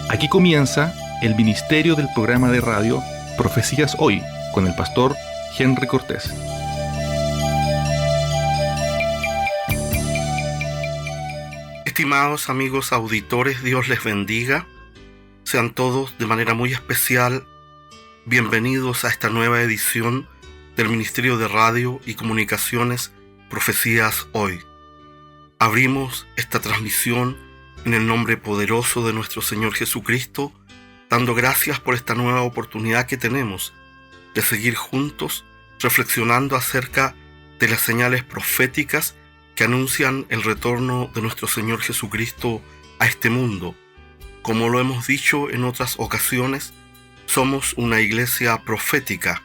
Aquí comienza el ministerio del programa de radio Profecías Hoy con el pastor Henry Cortés. Estimados amigos auditores, Dios les bendiga. Sean todos de manera muy especial bienvenidos a esta nueva edición del Ministerio de Radio y Comunicaciones Profecías Hoy. Abrimos esta transmisión en el nombre poderoso de nuestro Señor Jesucristo, dando gracias por esta nueva oportunidad que tenemos de seguir juntos reflexionando acerca de las señales proféticas que anuncian el retorno de nuestro Señor Jesucristo a este mundo. Como lo hemos dicho en otras ocasiones, somos una iglesia profética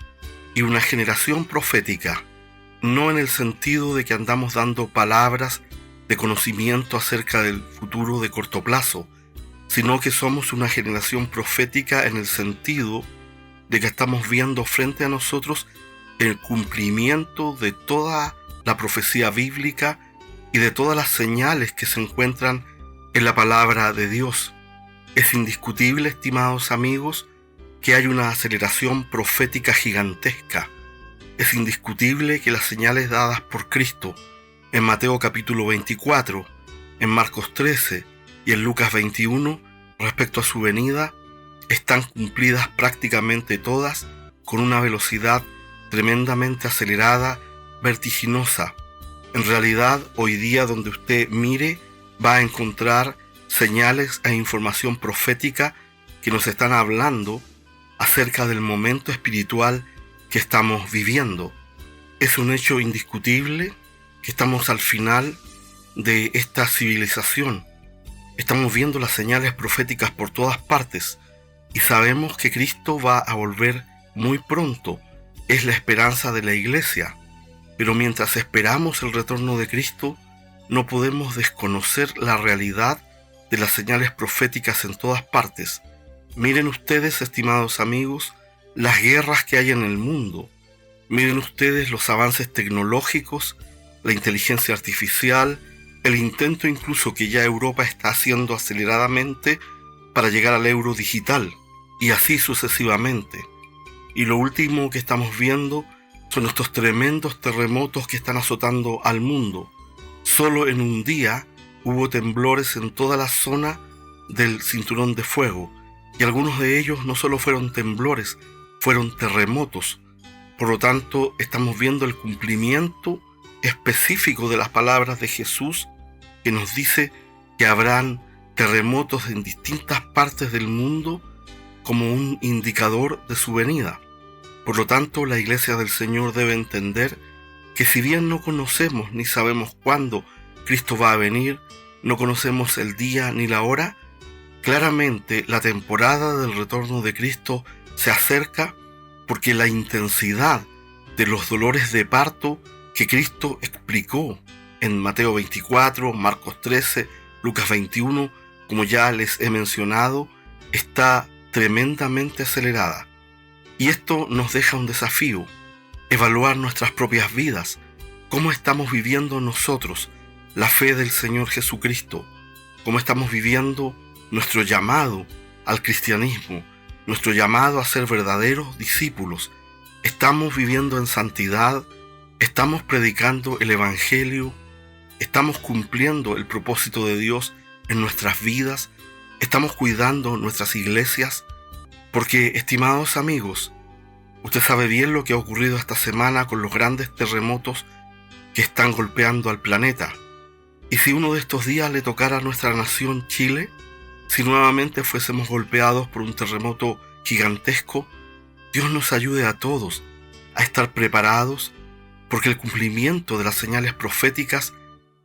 y una generación profética, no en el sentido de que andamos dando palabras de conocimiento acerca del futuro de corto plazo, sino que somos una generación profética en el sentido de que estamos viendo frente a nosotros el cumplimiento de toda la profecía bíblica y de todas las señales que se encuentran en la palabra de Dios. Es indiscutible, estimados amigos, que hay una aceleración profética gigantesca. Es indiscutible que las señales dadas por Cristo en Mateo capítulo 24, en Marcos 13 y en Lucas 21 respecto a su venida están cumplidas prácticamente todas con una velocidad tremendamente acelerada, vertiginosa. En realidad, hoy día donde usted mire va a encontrar señales e información profética que nos están hablando acerca del momento espiritual que estamos viviendo. Es un hecho indiscutible que estamos al final de esta civilización. Estamos viendo las señales proféticas por todas partes y sabemos que Cristo va a volver muy pronto. Es la esperanza de la iglesia. Pero mientras esperamos el retorno de Cristo, no podemos desconocer la realidad de las señales proféticas en todas partes. Miren ustedes, estimados amigos, las guerras que hay en el mundo. Miren ustedes los avances tecnológicos, la inteligencia artificial, el intento incluso que ya Europa está haciendo aceleradamente para llegar al euro digital, y así sucesivamente. Y lo último que estamos viendo son estos tremendos terremotos que están azotando al mundo. Solo en un día hubo temblores en toda la zona del cinturón de fuego, y algunos de ellos no solo fueron temblores, fueron terremotos. Por lo tanto, estamos viendo el cumplimiento específico de las palabras de Jesús, que nos dice que habrán terremotos en distintas partes del mundo como un indicador de su venida. Por lo tanto, la iglesia del Señor debe entender que si bien no conocemos ni sabemos cuándo Cristo va a venir, no conocemos el día ni la hora, claramente la temporada del retorno de Cristo se acerca, porque la intensidad de los dolores de parto que Cristo explicó en Mateo 24, Marcos 13, Lucas 21, como ya les he mencionado, está tremendamente acelerada. Y esto nos deja un desafío: evaluar nuestras propias vidas, cómo estamos viviendo nosotros la fe del Señor Jesucristo, cómo estamos viviendo nuestro llamado al cristianismo, nuestro llamado a ser verdaderos discípulos. Estamos viviendo en santidad, estamos predicando el Evangelio, estamos cumpliendo el propósito de Dios en nuestras vidas, estamos cuidando nuestras iglesias. Porque, estimados amigos, usted sabe bien lo que ha ocurrido esta semana con los grandes terremotos que están golpeando al planeta. Y si uno de estos días le tocara a nuestra nación Chile, si nuevamente fuésemos golpeados por un terremoto gigantesco, Dios nos ayude a todos a estar preparados, porque el cumplimiento de las señales proféticas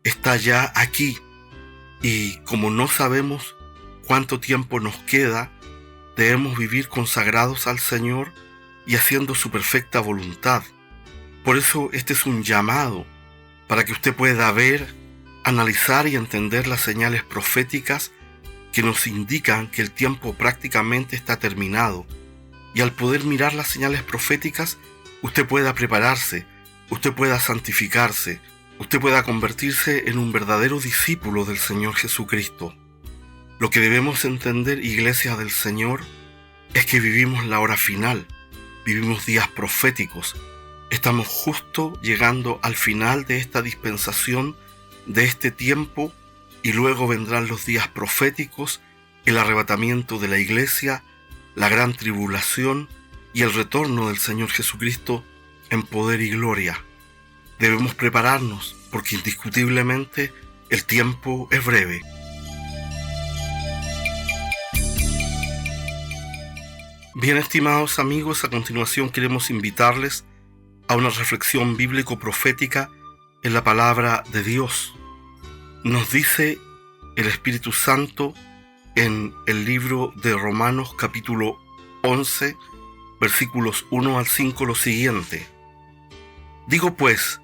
está ya aquí. Y como no sabemos cuánto tiempo nos queda, debemos vivir consagrados al Señor y haciendo su perfecta voluntad. Por eso este es un llamado para que usted pueda ver, analizar y entender las señales proféticas que nos indican que el tiempo prácticamente está terminado. Y al poder mirar las señales proféticas, usted pueda prepararse, usted pueda santificarse, usted pueda convertirse en un verdadero discípulo del Señor Jesucristo. Lo que debemos entender, Iglesia del Señor, es que vivimos la hora final, vivimos días proféticos. Estamos justo llegando al final de esta dispensación, de este tiempo, y luego vendrán los días proféticos, el arrebatamiento de la Iglesia, la gran tribulación y el retorno del Señor Jesucristo en poder y gloria. Debemos prepararnos porque indiscutiblemente el tiempo es breve. Bien, estimados amigos, a continuación queremos invitarles a una reflexión bíblico-profética en la palabra de Dios. Nos dice el Espíritu Santo en el libro de Romanos capítulo 11, versículos 1 al 5 lo siguiente: Digo pues,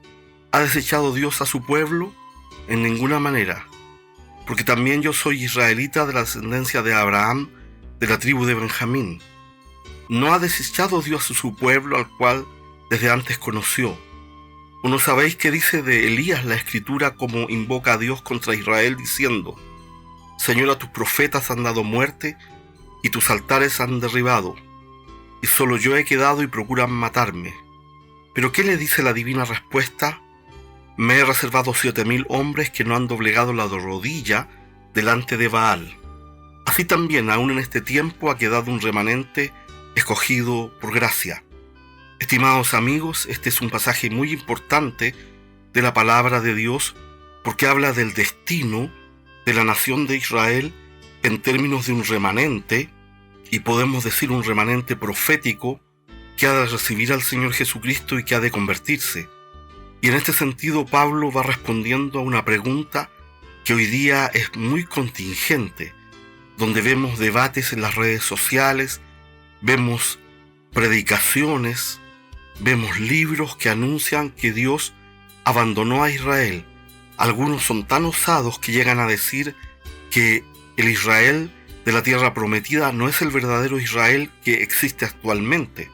¿ha desechado Dios a su pueblo? En ninguna manera, porque también yo soy israelita de la descendencia de Abraham, de la tribu de Benjamín. ¿No ha desechado Dios a su pueblo, al cual desde antes conoció? ¿O no sabéis qué dice de Elías la Escritura, como invoca a Dios contra Israel, diciendo: Señor, a tus profetas han dado muerte, y tus altares han derribado, y solo yo he quedado y procuran matarme? ¿Pero qué le dice la divina respuesta? Me he reservado 7,000 hombres que no han doblegado la rodilla delante de Baal. Así también, aún en este tiempo, ha quedado un remanente escogido por gracia. Estimados amigos, este es un pasaje muy importante de la palabra de Dios, porque habla del destino de la nación de Israel en términos de un remanente, y podemos decir un remanente profético que ha de recibir al Señor Jesucristo y que ha de convertirse. Y en este sentido Pablo va respondiendo a una pregunta que hoy día es muy contingente, donde vemos debates en las redes sociales, vemos predicaciones, vemos libros que anuncian que Dios abandonó a Israel. Algunos son tan osados que llegan a decir que el Israel de la tierra prometida no es el verdadero Israel que existe actualmente,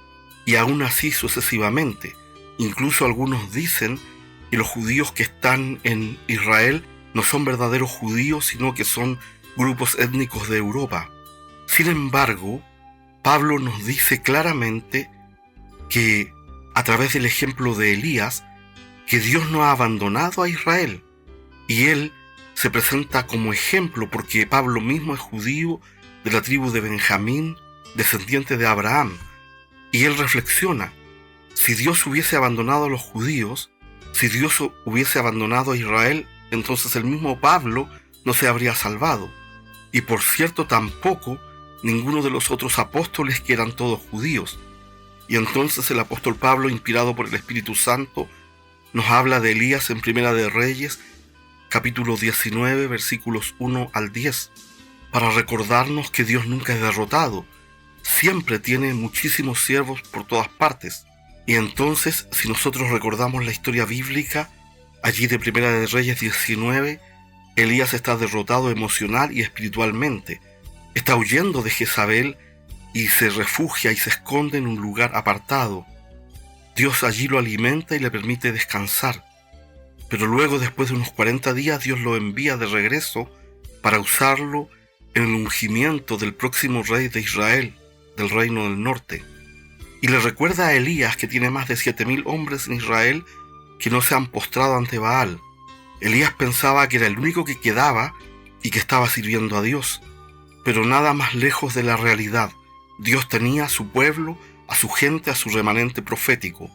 y aún así sucesivamente. Incluso algunos dicen que los judíos que están en Israel no son verdaderos judíos, sino que son grupos étnicos de Europa. Sin embargo, Pablo nos dice claramente que, a través del ejemplo de Elías, que Dios no ha abandonado a Israel. Y él se presenta como ejemplo porque Pablo mismo es judío de la tribu de Benjamín, descendiente de Abraham. Y él reflexiona: si Dios hubiese abandonado a los judíos, si Dios hubiese abandonado a Israel, entonces el mismo Pablo no se habría salvado. Y por cierto, tampoco ninguno de los otros apóstoles, que eran todos judíos. Y entonces el apóstol Pablo, inspirado por el Espíritu Santo, nos habla de Elías en Primera de Reyes, capítulo 19, versículos 1 al 10, para recordarnos que Dios nunca es derrotado, siempre tiene muchísimos siervos por todas partes. Y entonces, si nosotros recordamos la historia bíblica, allí de Primera de Reyes 19, Elías está derrotado emocional y espiritualmente, está huyendo de Jezabel y se refugia y se esconde en un lugar apartado. Dios allí lo alimenta y le permite descansar. Pero luego, después de unos 40 días, Dios lo envía de regreso para usarlo en el ungimiento del próximo rey de Israel, del reino del norte. Y le recuerda a Elías que tiene más de 7,000 hombres en Israel que no se han postrado ante Baal. Elías pensaba que era el único que quedaba y que estaba sirviendo a Dios. Pero nada más lejos de la realidad. Dios tenía a su pueblo, a su gente, a su remanente profético.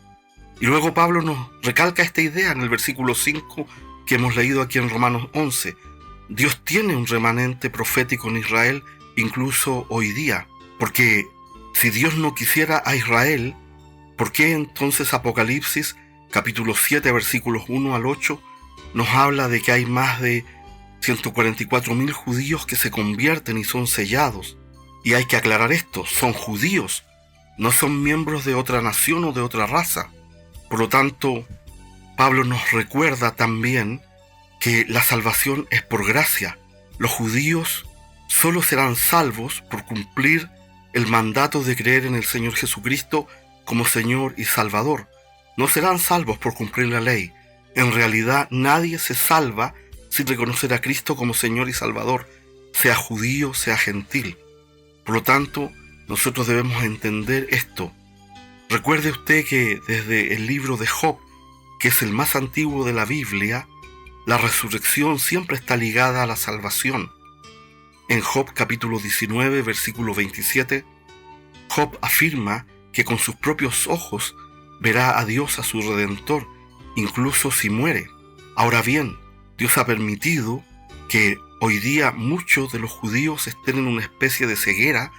Y luego Pablo nos recalca esta idea en el versículo 5 que hemos leído aquí en Romanos 11. Dios tiene un remanente profético en Israel incluso hoy día. Porque si Dios no quisiera a Israel, ¿por qué entonces Apocalipsis capítulo 7 versículos 1 al 8 nos habla de que hay más de 144,000 judíos que se convierten y son sellados? Y hay que aclarar esto: son judíos, no son miembros de otra nación o de otra raza. Por lo tanto, Pablo nos recuerda también que la salvación es por gracia. Los judíos solo serán salvos por cumplir el mandato de creer en el Señor Jesucristo como Señor y Salvador. No serán salvos por cumplir la ley. En realidad, nadie se salva sin reconocer a Cristo como Señor y Salvador. sea judío, sea gentil. Por lo tanto, nosotros debemos entender esto. Recuerde usted que desde el libro de Job, que es el más antiguo de la Biblia, la resurrección siempre está ligada a la salvación. En Job capítulo 19, versículo 27, Job afirma que con sus propios ojos verá a Dios, a su Redentor, incluso si muere. Ahora bien, Dios ha permitido que hoy día muchos de los judíos estén en una especie de ceguera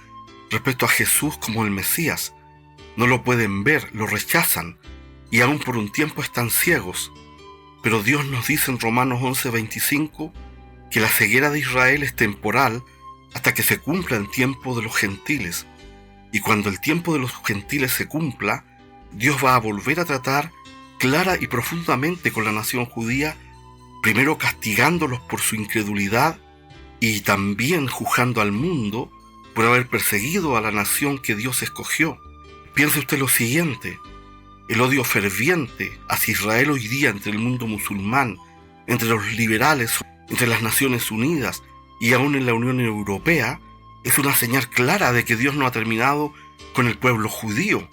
respecto a Jesús como el Mesías. No lo pueden ver, lo rechazan y aún por un tiempo están ciegos. Pero Dios nos dice en Romanos 11:25 que la ceguera de Israel es temporal hasta que se cumpla el tiempo de los gentiles. Y cuando el tiempo de los gentiles se cumpla, Dios va a volver a tratar clara y profundamente con la nación judía, primero castigándolos por su incredulidad y también juzgando al mundo por haber perseguido a la nación que Dios escogió. Piense usted lo siguiente: el odio ferviente hacia Israel hoy día entre el mundo musulmán, entre los liberales, entre las Naciones Unidas y aún en la Unión Europea, es una señal clara de que Dios no ha terminado con el pueblo judío.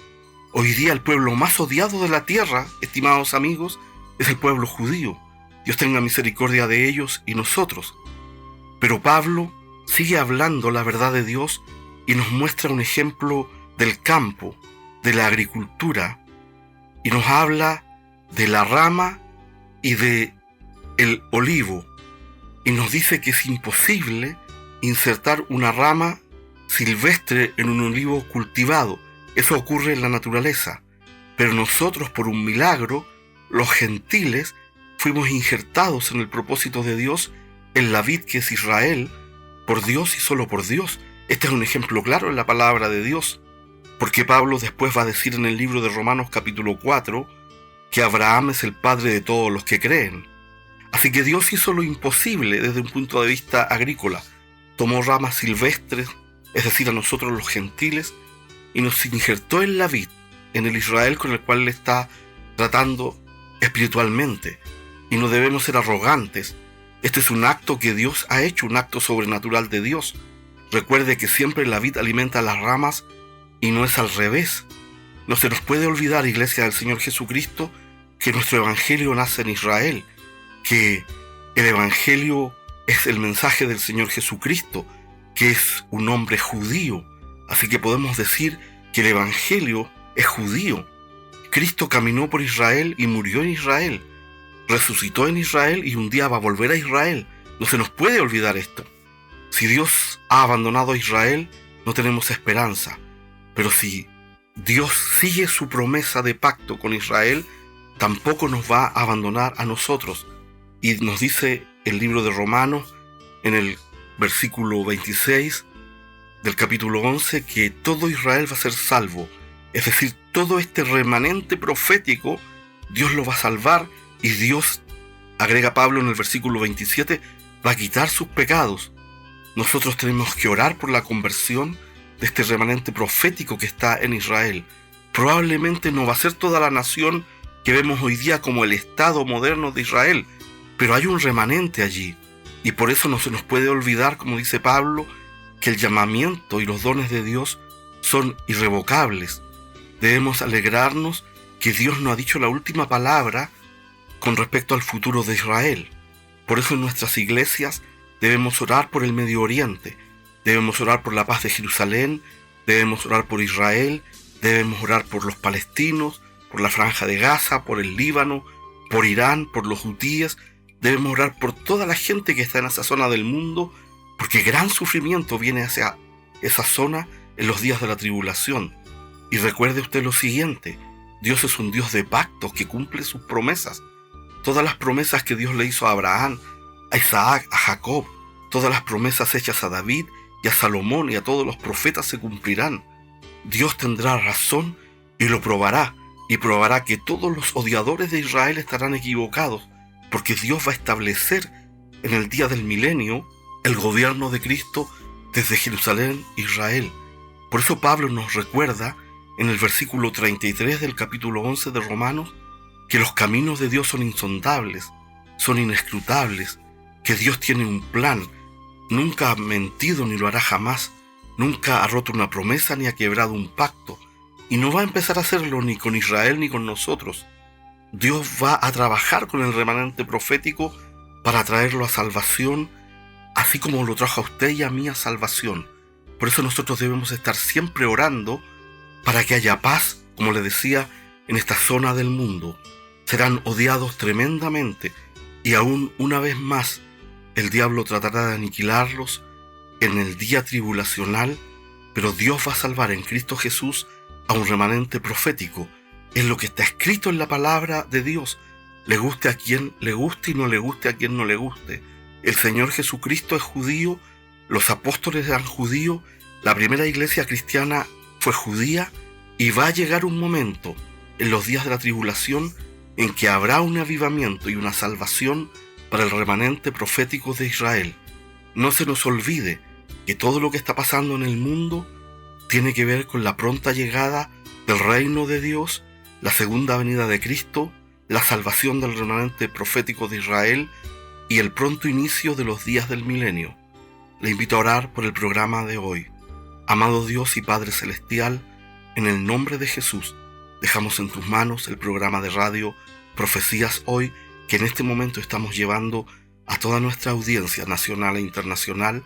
Hoy día el pueblo más odiado de la tierra, estimados amigos, es el pueblo judío. Dios tenga misericordia de ellos y nosotros. Pero Pablo sigue hablando la verdad de Dios y nos muestra un ejemplo del campo, de la agricultura, y nos habla de la rama y de el olivo, y nos dice que es imposible insertar una rama silvestre en un olivo cultivado. Eso ocurre en la naturaleza, pero nosotros, por un milagro, los gentiles, fuimos injertados en el propósito de Dios, en la vid que es Israel, por Dios y solo por Dios. Este es un ejemplo claro en la palabra de Dios, porque Pablo después va a decir en el libro de Romanos capítulo 4 que Abraham es el padre de todos los que creen. Así que Dios hizo lo imposible desde un punto de vista agrícola. Tomó ramas silvestres, es decir, a nosotros los gentiles, y nos injertó en la vid, en el Israel con el cual Él está tratando espiritualmente. Y no debemos ser arrogantes. Este es un acto que Dios ha hecho, un acto sobrenatural de Dios. Recuerde que siempre la vid alimenta las ramas y no es al revés. No se nos puede olvidar, Iglesia del Señor Jesucristo, que nuestro Evangelio nace en Israel, que el Evangelio es el mensaje del Señor Jesucristo, que es un hombre judío. Así que podemos decir que el Evangelio es judío. Cristo caminó por Israel y murió en Israel, resucitó en Israel y un día va a volver a Israel. No se nos puede olvidar esto. Si Dios ha abandonado a Israel, no tenemos esperanza. Pero si Dios sigue su promesa de pacto con Israel, tampoco nos va a abandonar a nosotros. Y nos dice el libro de Romanos, en el versículo 26 del capítulo 11, que todo Israel va a ser salvo. Es decir, todo este remanente profético, Dios lo va a salvar, y Dios, agrega Pablo en el versículo 27, va a quitar sus pecados. Nosotros tenemos que orar por la conversión de este remanente profético que está en Israel. Probablemente no va a ser toda la nación que vemos hoy día como el Estado moderno de Israel, pero hay un remanente allí, y por eso no se nos puede olvidar, como dice Pablo, que el llamamiento y los dones de Dios son irrevocables. Debemos alegrarnos que Dios no ha dicho la última palabra con respecto al futuro de Israel. Por eso en nuestras iglesias debemos orar por el Medio Oriente, debemos orar por la paz de Jerusalén, debemos orar por Israel, debemos orar por los palestinos, por la Franja de Gaza, por el Líbano, por Irán, por los hutíes. Debemos orar por toda la gente que está en esa zona del mundo, porque gran sufrimiento viene hacia esa zona en los días de la tribulación. Y recuerde usted lo siguiente: Dios es un Dios de pactos que cumple sus promesas. Todas las promesas que Dios le hizo a Abraham, a Isaac, a Jacob, todas las promesas hechas a David y a Salomón y a todos los profetas se cumplirán. Dios tendrá razón y lo probará, y probará que todos los odiadores de Israel estarán equivocados, porque Dios va a establecer en el día del milenio el gobierno de Cristo desde Jerusalén, Israel. Por eso Pablo nos recuerda en el versículo 33 del capítulo 11 de Romanos que los caminos de Dios son insondables, son inescrutables, que Dios tiene un plan, nunca ha mentido ni lo hará jamás, nunca ha roto una promesa ni ha quebrado un pacto, y no va a empezar a hacerlo ni con Israel ni con nosotros. Dios va a trabajar con el remanente profético para traerlo a salvación, así como lo trajo a usted y a mí a salvación. Por eso nosotros debemos estar siempre orando para que haya paz, como le decía, en esta zona del mundo. Serán odiados tremendamente y aún una vez más el diablo tratará de aniquilarlos en el día tribulacional, pero Dios va a salvar en Cristo Jesús a un remanente profético. Es lo que está escrito en la palabra de Dios. Le guste a quien le guste y no le guste a quien no le guste. El Señor Jesucristo es judío, los apóstoles eran judíos, la primera iglesia cristiana fue judía, y va a llegar un momento en los días de la tribulación en que habrá un avivamiento y una salvación para el remanente profético de Israel. No se nos olvide que todo lo que está pasando en el mundo tiene que ver con la pronta llegada del reino de Dios, la segunda venida de Cristo, la salvación del remanente profético de Israel y el pronto inicio de los días del milenio. Le invito a orar por el programa de hoy. Amado Dios y Padre Celestial, en el nombre de Jesús, dejamos en tus manos el programa de radio Profecías Hoy, que en este momento estamos llevando a toda nuestra audiencia nacional e internacional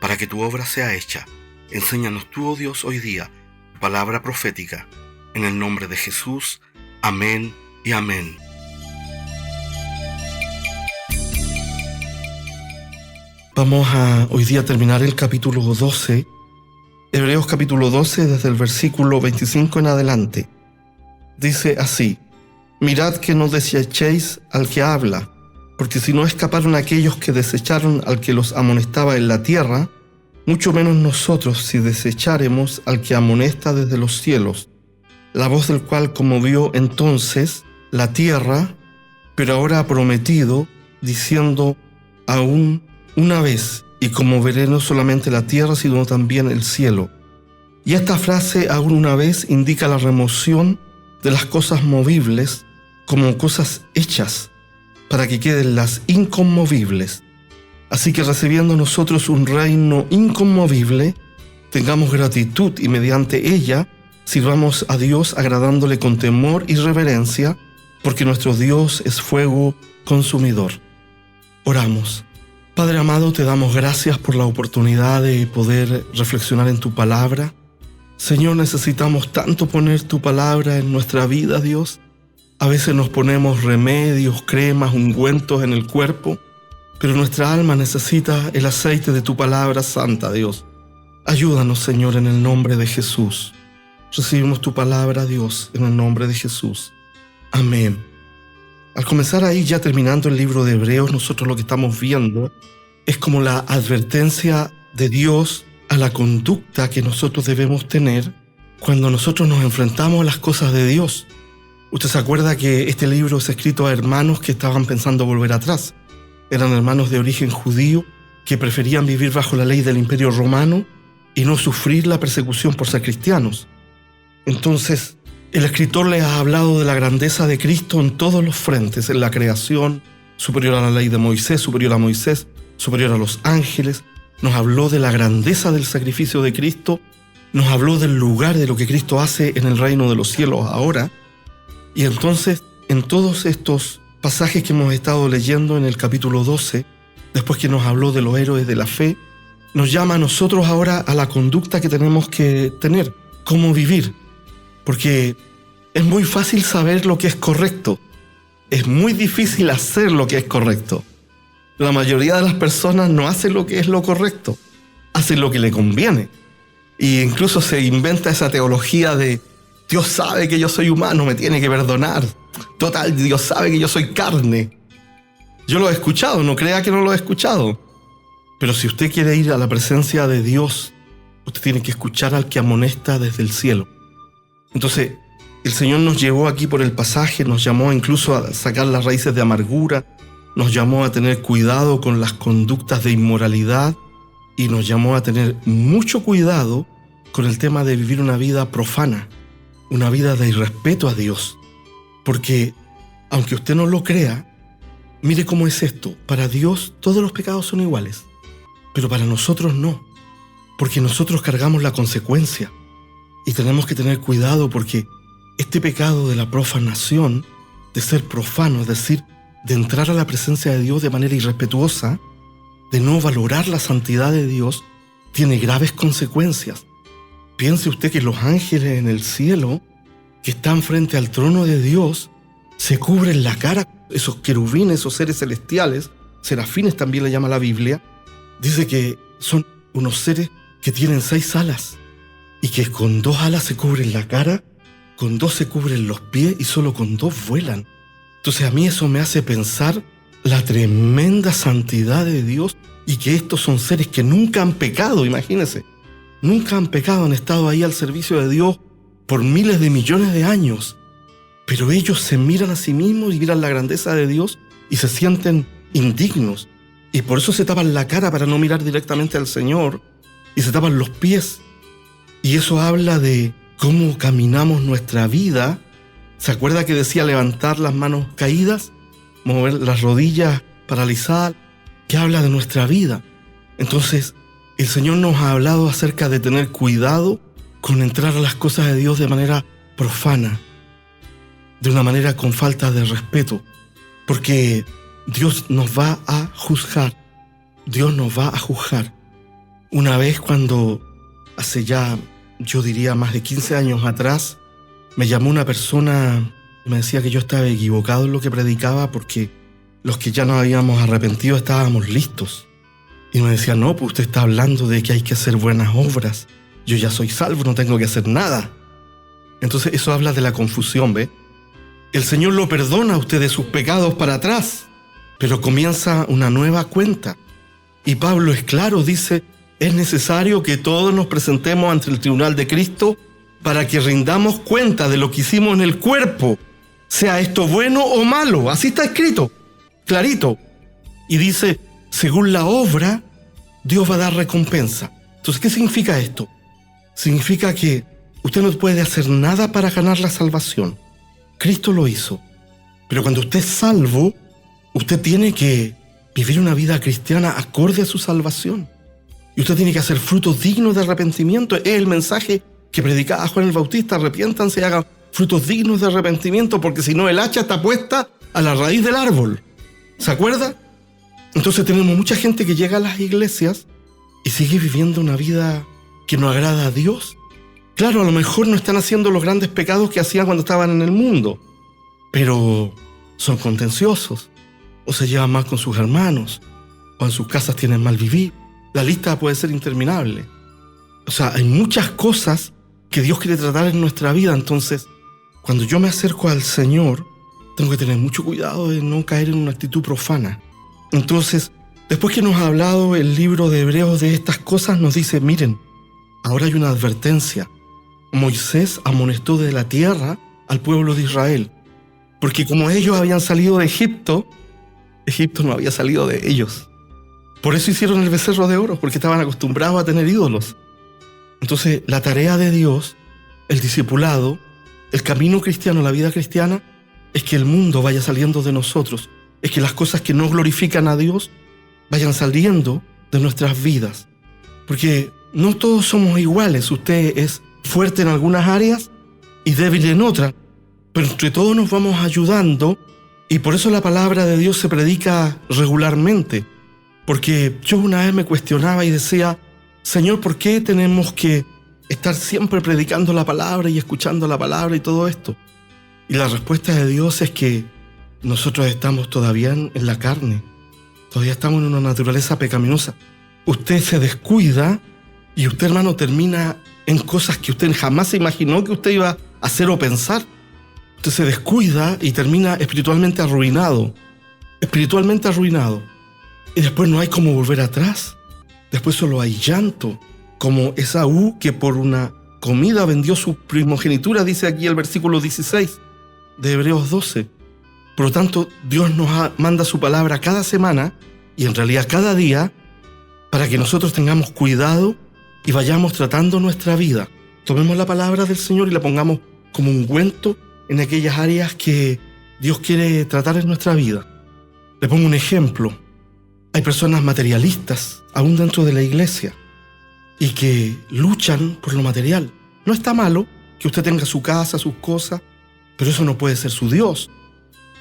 para que tu obra sea hecha. Enséñanos tú, oh Dios, hoy día, tu palabra profética. En el nombre de Jesús, amén y amén. Vamos a hoy día terminar el capítulo 12, Hebreos capítulo 12, desde el versículo 25 en adelante. Dice así: mirad que no desechéis al que habla, porque si no escaparon aquellos que desecharon al que los amonestaba en la tierra, mucho menos nosotros si desecharemos al que amonesta desde los cielos, la voz del cual conmovió entonces la tierra, pero ahora ha prometido, diciendo: aún una vez, y conmoveré no solamente la tierra, sino también el cielo. Y esta frase, aún una vez, indica la remoción de las cosas movibles como cosas hechas, para que queden las inconmovibles. Así que recibiendo nosotros un reino inconmovible, tengamos gratitud y mediante ella sirvamos a Dios agradándole con temor y reverencia, porque nuestro Dios es fuego consumidor. Oramos. Padre amado, te damos gracias por la oportunidad de poder reflexionar en tu palabra. Señor, necesitamos tanto poner tu palabra en nuestra vida, Dios. A veces nos ponemos remedios, cremas, ungüentos en el cuerpo, pero nuestra alma necesita el aceite de tu palabra santa, Dios. Ayúdanos, Señor, en el nombre de Jesús. Recibimos tu palabra, Dios, en el nombre de Jesús. Amén. Al comenzar ahí, ya terminando el libro de Hebreos, nosotros lo que estamos viendo es como la advertencia de Dios a la conducta que nosotros debemos tener cuando nosotros nos enfrentamos a las cosas de Dios. Usted se acuerda que este libro es escrito a hermanos que estaban pensando volver atrás. Eran hermanos de origen judío que preferían vivir bajo la ley del Imperio Romano y no sufrir la persecución por ser cristianos. Entonces, el escritor les ha hablado de la grandeza de Cristo en todos los frentes, en la creación, superior a la ley de Moisés, superior a Moisés, superior a los ángeles. Nos habló de la grandeza del sacrificio de Cristo, nos habló del lugar de lo que Cristo hace en el reino de los cielos ahora. Y entonces, en todos estos pasajes que hemos estado leyendo en el capítulo 12, después que nos habló de los héroes de la fe, nos llama a nosotros ahora a la conducta que tenemos que tener, cómo vivir. Porque es muy fácil saber lo que es correcto. Es muy difícil hacer lo que es correcto. La mayoría de las personas no hacen lo que es lo correcto. Hacen lo que le conviene. Y incluso se inventa esa teología de Dios sabe que yo soy humano, me tiene que perdonar. Total, Dios sabe que yo soy carne. Yo lo he escuchado, no crea que no lo he escuchado. Pero si usted quiere ir a la presencia de Dios, usted tiene que escuchar al que amonesta desde el cielo. Entonces, el Señor nos llevó aquí por el pasaje, nos llamó incluso a sacar las raíces de amargura, nos llamó a tener cuidado con las conductas de inmoralidad y nos llamó a tener mucho cuidado con el tema de vivir una vida profana, una vida de irrespeto a Dios. Porque, aunque usted no lo crea, mire cómo es esto. Para Dios todos los pecados son iguales. Pero para nosotros no, porque nosotros cargamos la consecuencia y tenemos que tener cuidado porque este pecado de la profanación, de ser profano, es decir, de entrar a la presencia de Dios de manera irrespetuosa, de no valorar la santidad de Dios, tiene graves consecuencias. Piense usted que los ángeles en el cielo, que están frente al trono de Dios, se cubren la cara. Esos querubines, esos seres celestiales, serafines también le llama la Biblia, dice que son unos seres que tienen 6 alas y que con 2 alas se cubren la cara, con 2 se cubren los pies y solo con 2 vuelan. Entonces a mí eso me hace pensar la tremenda santidad de Dios y que estos son seres que nunca han pecado, imagínense. Nunca han pecado, han estado ahí al servicio de Dios por miles de millones de años. Pero ellos se miran a sí mismos y miran la grandeza de Dios y se sienten indignos. Y por eso se tapan la cara para no mirar directamente al Señor y se tapan los pies. Y eso habla de cómo caminamos nuestra vida. ¿Se acuerda que decía levantar las manos caídas? Mover las rodillas paralizadas, que habla de nuestra vida. Entonces, el Señor nos ha hablado acerca de tener cuidado con entrar a las cosas de Dios de manera profana, de una manera con falta de respeto, porque Dios nos va a juzgar. Dios nos va a juzgar. Una vez cuando, hace ya, yo diría más de 15 años atrás, me llamó una persona y me decía que yo estaba equivocado en lo que predicaba porque los que ya nos habíamos arrepentido estábamos listos. Y me decía, no, pues usted está hablando de que hay que hacer buenas obras. Yo ya soy salvo, no tengo que hacer nada. Entonces eso habla de la confusión, ¿ve? El Señor lo perdona a usted de sus pecados para atrás, pero comienza una nueva cuenta. Y Pablo es claro, dice, es necesario que todos nos presentemos ante el tribunal de Cristo para que rindamos cuenta de lo que hicimos en el cuerpo, sea esto bueno o malo. Así está escrito, clarito. Y dice, según la obra, Dios va a dar recompensa. Entonces, ¿qué significa esto? Significa que usted no puede hacer nada para ganar la salvación. Cristo lo hizo. Pero cuando usted es salvo, usted tiene que vivir una vida cristiana acorde a su salvación. Y usted tiene que hacer frutos dignos de arrepentimiento. Es el mensaje que predicaba Juan el Bautista: arrepiéntanse y hagan frutos dignos de arrepentimiento, porque si no el hacha está puesta a la raíz del árbol. ¿Se acuerda? Entonces tenemos mucha gente que llega a las iglesias y sigue viviendo una vida que no agrada a Dios. Claro, a lo mejor no están haciendo los grandes pecados que hacían cuando estaban en el mundo, pero son contenciosos, o se llevan mal con sus hermanos, o en sus casas tienen mal vivir. La lista puede ser interminable. O sea, hay muchas cosas que Dios quiere tratar en nuestra vida. Entonces, cuando yo me acerco al Señor, tengo que tener mucho cuidado de no caer en una actitud profana. Entonces, después que nos ha hablado el libro de Hebreos de estas cosas, nos dice, miren, ahora hay una advertencia. Moisés amonestó de la tierra al pueblo de Israel, porque como ellos habían salido de Egipto, Egipto no había salido de ellos. Por eso hicieron el becerro de oro, porque estaban acostumbrados a tener ídolos. Entonces, la tarea de Dios, el discipulado, el camino cristiano, la vida cristiana, es que el mundo vaya saliendo de nosotros, es que las cosas que no glorifican a Dios vayan saliendo de nuestras vidas. Porque no todos somos iguales. Usted es fuerte en algunas áreas y débil en otras, pero entre todos nos vamos ayudando, y por eso la palabra de Dios se predica regularmente. Porque yo una vez me cuestionaba y decía, Señor, ¿por qué tenemos que estar siempre predicando la palabra y escuchando la palabra y todo esto? Y la respuesta de Dios es que nosotros estamos todavía en la carne, todavía estamos en una naturaleza pecaminosa. Usted se descuida y usted, hermano, termina en cosas que usted jamás se imaginó que usted iba a hacer o pensar. Usted se descuida y termina espiritualmente arruinado. Y después no hay cómo volver atrás. Después solo hay llanto, como Esaú, que por una comida vendió su primogenitura, dice aquí el versículo 16 de Hebreos 12. Por lo tanto, Dios nos manda su palabra cada semana, y en realidad cada día, para que nosotros tengamos cuidado y vayamos tratando nuestra vida. Tomemos la palabra del Señor y la pongamos como ungüento en aquellas áreas que Dios quiere tratar en nuestra vida. Le pongo un ejemplo. Hay personas materialistas, aún dentro de la iglesia, y que luchan por lo material. No está malo que usted tenga su casa, sus cosas, pero eso no puede ser su Dios.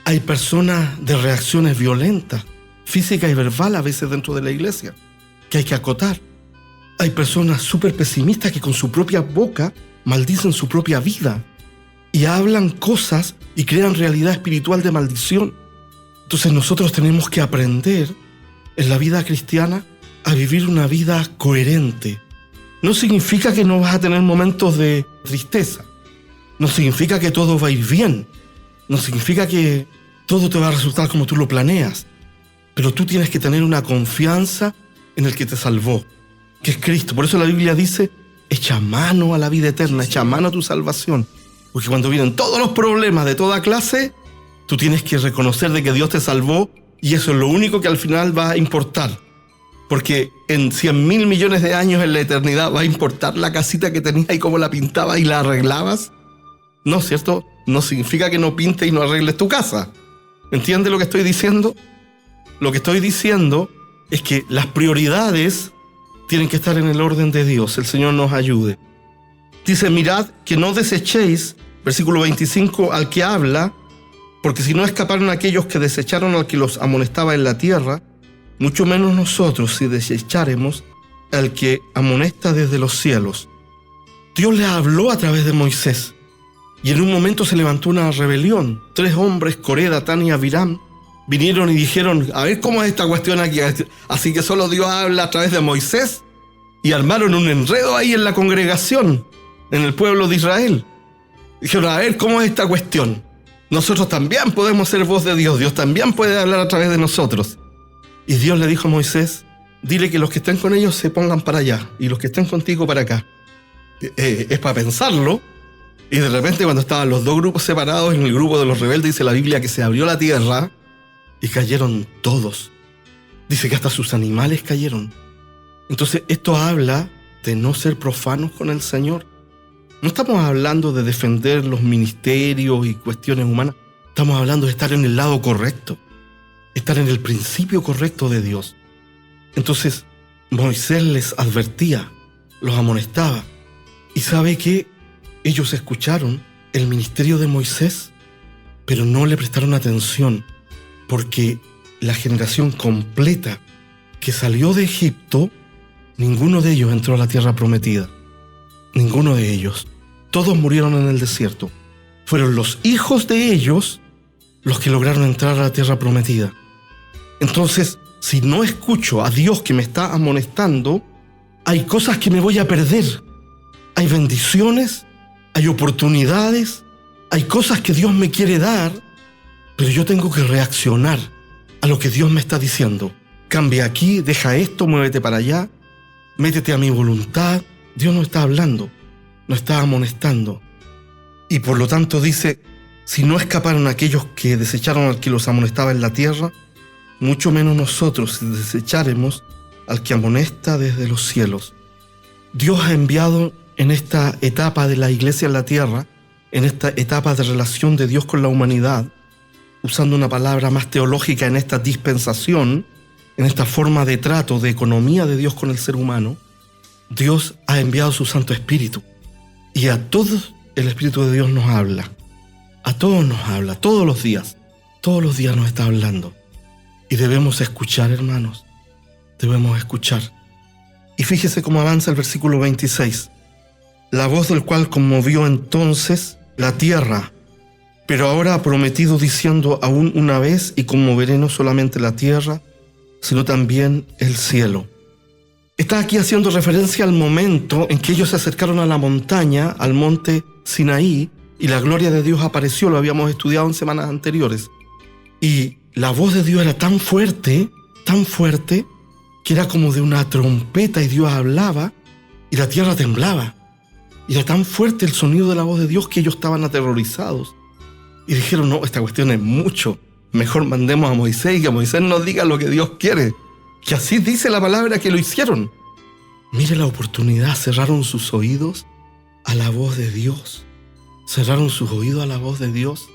Hay personas de reacciones violentas, física y verbal a veces dentro de la iglesia, que hay que acotar. Hay personas súper pesimistas que con su propia boca maldicen su propia vida y hablan cosas y crean realidad espiritual de maldición. Entonces nosotros tenemos que aprender en la vida cristiana a vivir una vida coherente. No significa que no vas a tener momentos de tristeza. No significa que todo va a ir bien. No significa que todo te va a resultar como tú lo planeas. Pero tú tienes que tener una confianza en el que te salvó, que es Cristo. Por eso la Biblia dice, echa mano a la vida eterna, echa mano a tu salvación. Porque cuando vienen todos los problemas de toda clase, tú tienes que reconocer de que Dios te salvó y eso es lo único que al final va a importar. Porque en 100.000 millones de años en la eternidad va a importar la casita que tenías y cómo la pintabas y la arreglabas. No, ¿cierto? No significa que no pintes y no arregles tu casa. ¿Entiendes lo que estoy diciendo? Lo que estoy diciendo es que las prioridades tienen que estar en el orden de Dios. El Señor nos ayude. Dice, mirad que no desechéis, versículo 25, al que habla, porque si no escaparon aquellos que desecharon al que los amonestaba en la tierra, mucho menos nosotros si desecháremos al que amonesta desde los cielos. Dios le habló a través de Moisés y en un momento se levantó una rebelión. 3 hombres, Coré, Datán y Abiram, vinieron y dijeron, a ver cómo es esta cuestión aquí. Así que solo Dios habla a través de Moisés y armaron un enredo ahí en la congregación, en el pueblo de Israel. Dijeron, a ver cómo es esta cuestión. Nosotros también podemos ser voz de Dios. Dios también puede hablar a través de nosotros. Y Dios le dijo a Moisés, dile que los que estén con ellos se pongan para allá y los que estén contigo para acá. Es para pensarlo. Y de repente cuando estaban los 2 grupos separados, en el grupo de los rebeldes dice la Biblia que se abrió la tierra y cayeron todos. Dice que hasta sus animales cayeron. Entonces esto habla de no ser profanos con el Señor. No estamos hablando de defender los ministerios y cuestiones humanas. Estamos hablando de estar en el lado correcto. Estar en el principio correcto de Dios. Entonces, Moisés les advertía, los amonestaba. ¿Y sabe qué? Ellos escucharon el ministerio de Moisés, pero no le prestaron atención, porque la generación completa que salió de Egipto, ninguno de ellos entró a la tierra prometida. Ninguno de ellos. Todos murieron en el desierto. Fueron los hijos de ellos los que lograron entrar a la tierra prometida. Entonces, si no escucho a Dios que me está amonestando, hay cosas que me voy a perder. Hay bendiciones, hay oportunidades, hay cosas que Dios me quiere dar, pero yo tengo que reaccionar a lo que Dios me está diciendo. Cambia aquí, deja esto, muévete para allá, métete a mi voluntad. Dios no está hablando, no está amonestando. Y por lo tanto dice, si no escaparon aquellos que desecharon al que los amonestaba en la tierra, mucho menos nosotros si desecharemos al que amonesta desde los cielos. Dios ha enviado en esta etapa de la iglesia en la tierra, en esta etapa de relación de Dios con la humanidad, usando una palabra más teológica en esta dispensación, en esta forma de trato, de economía de Dios con el ser humano, Dios ha enviado su Santo Espíritu. Y a todos el Espíritu de Dios nos habla. A todos nos habla, todos los días nos está hablando. Y debemos escuchar, hermanos, debemos escuchar. Y fíjese cómo avanza el versículo 26. La voz del cual conmovió entonces la tierra, pero ahora ha prometido diciendo aún una vez, y conmoveré no solamente la tierra, sino también el cielo. Está aquí haciendo referencia al momento en que ellos se acercaron a la montaña, al monte Sinaí, y la gloria de Dios apareció, lo habíamos estudiado en semanas anteriores. Y la voz de Dios era tan fuerte, que era como de una trompeta y Dios hablaba y la tierra temblaba. Y era tan fuerte el sonido de la voz de Dios que ellos estaban aterrorizados. Y dijeron, no, esta cuestión es mucho. Mejor mandemos a Moisés y que Moisés nos diga lo que Dios quiere. Que así dice la palabra que lo hicieron. Mire la oportunidad, cerraron sus oídos a la voz de Dios. Cerraron sus oídos a la voz de Dios.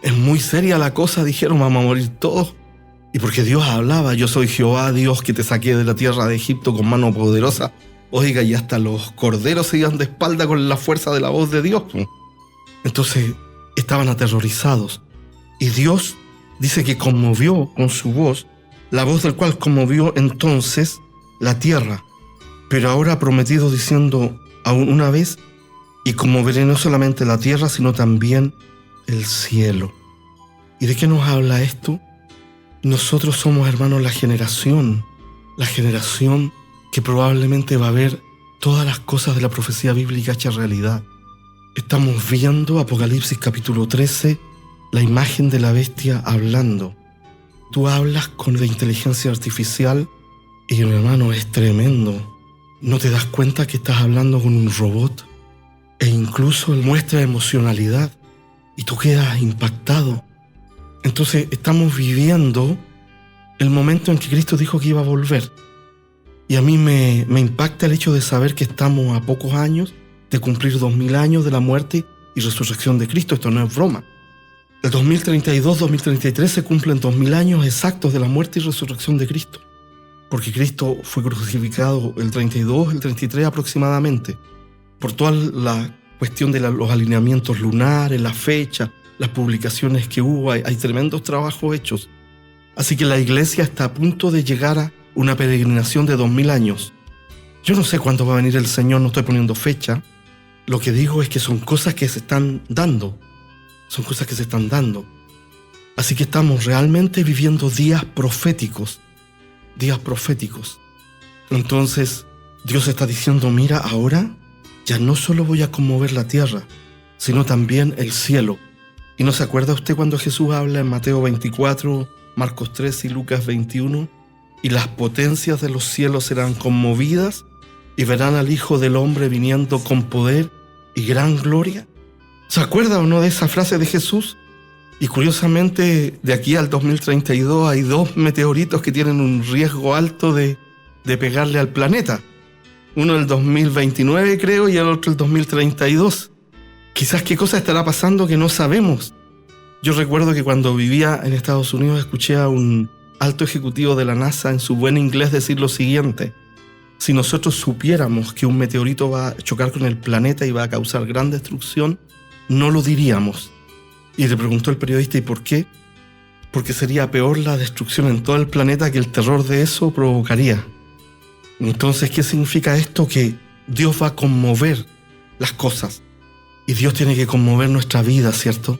Es muy seria la cosa, dijeron, vamos a morir todos. Y porque Dios hablaba, yo soy Jehová, Dios que te saqué de la tierra de Egipto con mano poderosa. Oiga, y hasta los corderos se iban de espalda con la fuerza de la voz de Dios. Entonces estaban aterrorizados. Y Dios dice que conmovió con su voz, la voz del cual conmovió entonces la tierra. Pero ahora ha prometido diciendo aún una vez, y conmoveré no solamente la tierra, sino también el cielo. ¿Y de qué nos habla esto? Nosotros somos, hermanos, la generación que probablemente va a ver todas las cosas de la profecía bíblica hechas realidad. Estamos viendo Apocalipsis capítulo 13, la imagen de la bestia hablando. Tú hablas con la inteligencia artificial y, hermano, es tremendo. No te das cuenta que estás hablando con un robot e incluso él muestra emocionalidad y tú quedas impactado. Entonces estamos viviendo el momento en que Cristo dijo que iba a volver. Y a mí me impacta el hecho de saber que estamos a pocos años de cumplir 2000 años de la muerte y resurrección de Cristo. Esto no es broma. El 2032-2033 se cumplen 2000 años exactos de la muerte y resurrección de Cristo. Porque Cristo fue crucificado el 32, el 33 aproximadamente. Por toda la cuestión de los alineamientos lunares, la fecha, las publicaciones que hubo, hay tremendos trabajos hechos. Así que la iglesia está a punto de llegar a una peregrinación de 2000 años. Yo no sé cuándo va a venir el Señor, no estoy poniendo fecha. Lo que digo es que son cosas que se están dando. Son cosas que se están dando. Así que estamos realmente viviendo días proféticos. Días proféticos. Entonces, Dios está diciendo, mira, ahora ya no solo voy a conmover la tierra, sino también el cielo. ¿Y no se acuerda usted cuando Jesús habla en Mateo 24, Marcos 13 y Lucas 21? Y las potencias de los cielos serán conmovidas y verán al Hijo del Hombre viniendo con poder y gran gloria. ¿Se acuerda o no de esa frase de Jesús? Y curiosamente, de aquí al 2032 hay 2 meteoritos que tienen un riesgo alto de pegarle al planeta. Uno el 2029, creo, y el otro el 2032. Quizás qué cosa estará pasando que no sabemos. Yo recuerdo que cuando vivía en Estados Unidos escuché a un alto ejecutivo de la NASA en su buen inglés decir lo siguiente: si nosotros supiéramos que un meteorito va a chocar con el planeta y va a causar gran destrucción, no lo diríamos. Y le preguntó el periodista, ¿y por qué? Porque sería peor la destrucción en todo el planeta que el terror de eso provocaría. Entonces, ¿qué significa esto? Que Dios va a conmover las cosas. Y Dios tiene que conmover nuestra vida, ¿cierto?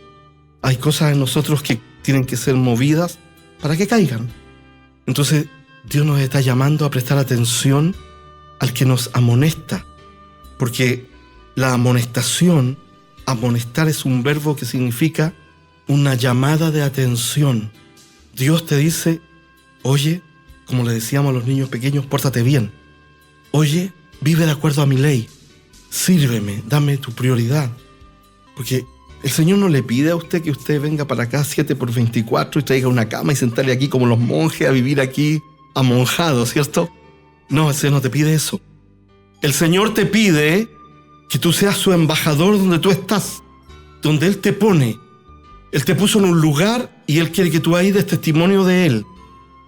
Hay cosas en nosotros que tienen que ser movidas para que caigan. Entonces, Dios nos está llamando a prestar atención al que nos amonesta. Porque la amonestación, amonestar es un verbo que significa una llamada de atención. Dios te dice, oye, como le decíamos a los niños pequeños, pórtate bien. Oye, vive de acuerdo a mi ley. Sírveme, dame tu prioridad. Porque el Señor no le pide a usted que usted venga para acá 7x24 y traiga una cama y sentarle aquí como los monjes a vivir aquí amonjado, ¿cierto? No, el Señor no te pide eso. El Señor te pide que tú seas su embajador donde tú estás, donde Él te pone. Él te puso en un lugar y Él quiere que tú ahí des testimonio de Él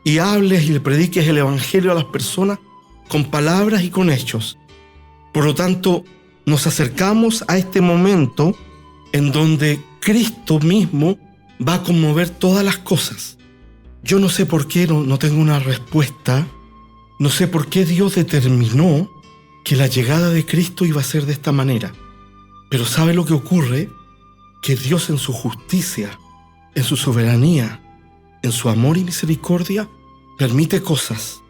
y hables y le prediques el evangelio a las personas con palabras y con hechos. Por lo tanto, nos acercamos a este momento en donde Cristo mismo va a conmover todas las cosas. Yo no sé por qué, no tengo una respuesta. No sé por qué Dios determinó que la llegada de Cristo iba a ser de esta manera. Pero ¿sabe lo que ocurre? Que Dios en su justicia, en su soberanía, en su amor y misericordia, permite cosas.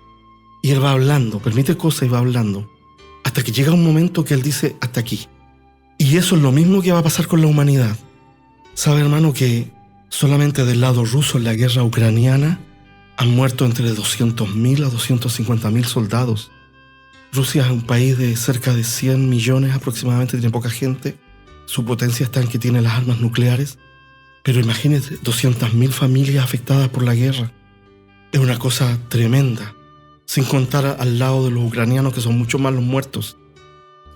Y Él va hablando, permite cosas y va hablando. Hasta que llega un momento que Él dice, hasta aquí. Y eso es lo mismo que va a pasar con la humanidad. ¿Sabe, hermano, que solamente del lado ruso en la guerra ucraniana han muerto entre 200.000 a 250.000 soldados? Rusia es un país de cerca de 100 millones aproximadamente, tiene poca gente. Su potencia está en que tiene las armas nucleares. Pero imagínense, 200.000 familias afectadas por la guerra. Es una cosa tremenda. Sin contar al lado de los ucranianos, que son mucho más los muertos.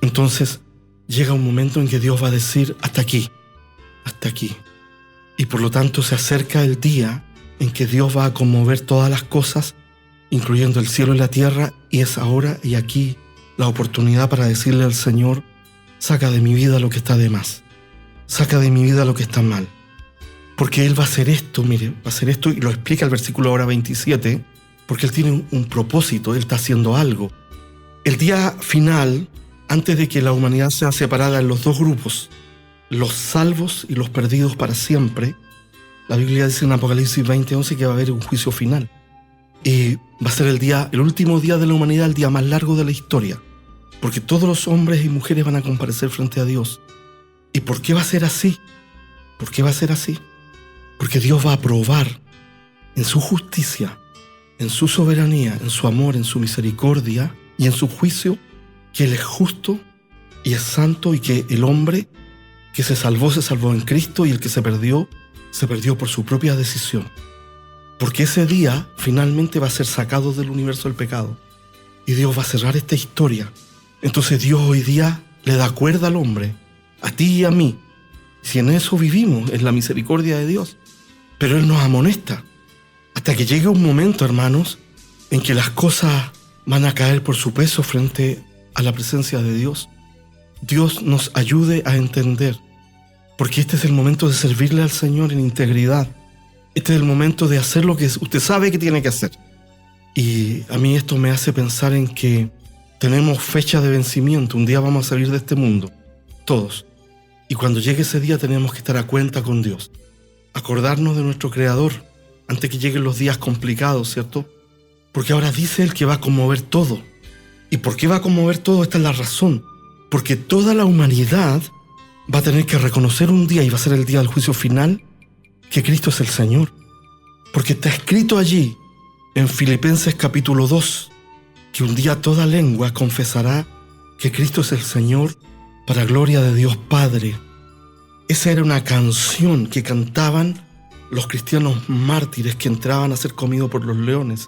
Entonces, llega un momento en que Dios va a decir, hasta aquí, hasta aquí. Y por lo tanto se acerca el día en que Dios va a conmover todas las cosas, incluyendo el cielo y la tierra, y es ahora y aquí la oportunidad para decirle al Señor: saca de mi vida lo que está de más, saca de mi vida lo que está mal. Porque Él va a hacer esto, mire, va a hacer esto, y lo explica el versículo ahora 27, porque Él tiene un propósito, Él está haciendo algo. El día final, antes de que la humanidad sea separada en los dos grupos, los salvos y los perdidos para siempre, la Biblia dice en Apocalipsis 20:11 que va a haber un juicio final. Y va a ser el último día de la humanidad, el día más largo de la historia, porque todos los hombres y mujeres van a comparecer frente a Dios. ¿Y por qué va a ser así? ¿Por qué va a ser así? Porque Dios va a probar en su justicia, en su soberanía, en su amor, en su misericordia y en su juicio, que Él es justo y es santo, y que el hombre que se salvó en Cristo, y el que se perdió por su propia decisión. Porque ese día finalmente va a ser sacado del universo del pecado y Dios va a cerrar esta historia. Entonces Dios hoy día le da cuerda al hombre, a ti y a mí. Si en eso vivimos, en la misericordia de Dios. Pero Él nos amonesta hasta que llegue un momento, hermanos, en que las cosas van a caer por su peso frente a la presencia de Dios. Dios nos ayude a entender, porque este es el momento de servirle al Señor en integridad. Este es el momento de hacer lo que usted sabe que tiene que hacer. Y a mí esto me hace pensar en que tenemos fecha de vencimiento. Un día vamos a salir de este mundo, todos. Y cuando llegue ese día tenemos que estar a cuenta con Dios. Acordarnos de nuestro Creador antes que lleguen los días complicados, ¿cierto? Porque ahora dice Él que va a conmover todo. ¿Y por qué va a conmover todo? Esta es la razón. Porque toda la humanidad va a tener que reconocer un día, y va a ser el día del juicio final, que Cristo es el Señor. Porque está escrito allí, en Filipenses capítulo 2, que un día toda lengua confesará que Cristo es el Señor, para gloria de Dios Padre. Esa era una canción que cantaban los cristianos mártires que entraban a ser comidos por los leones.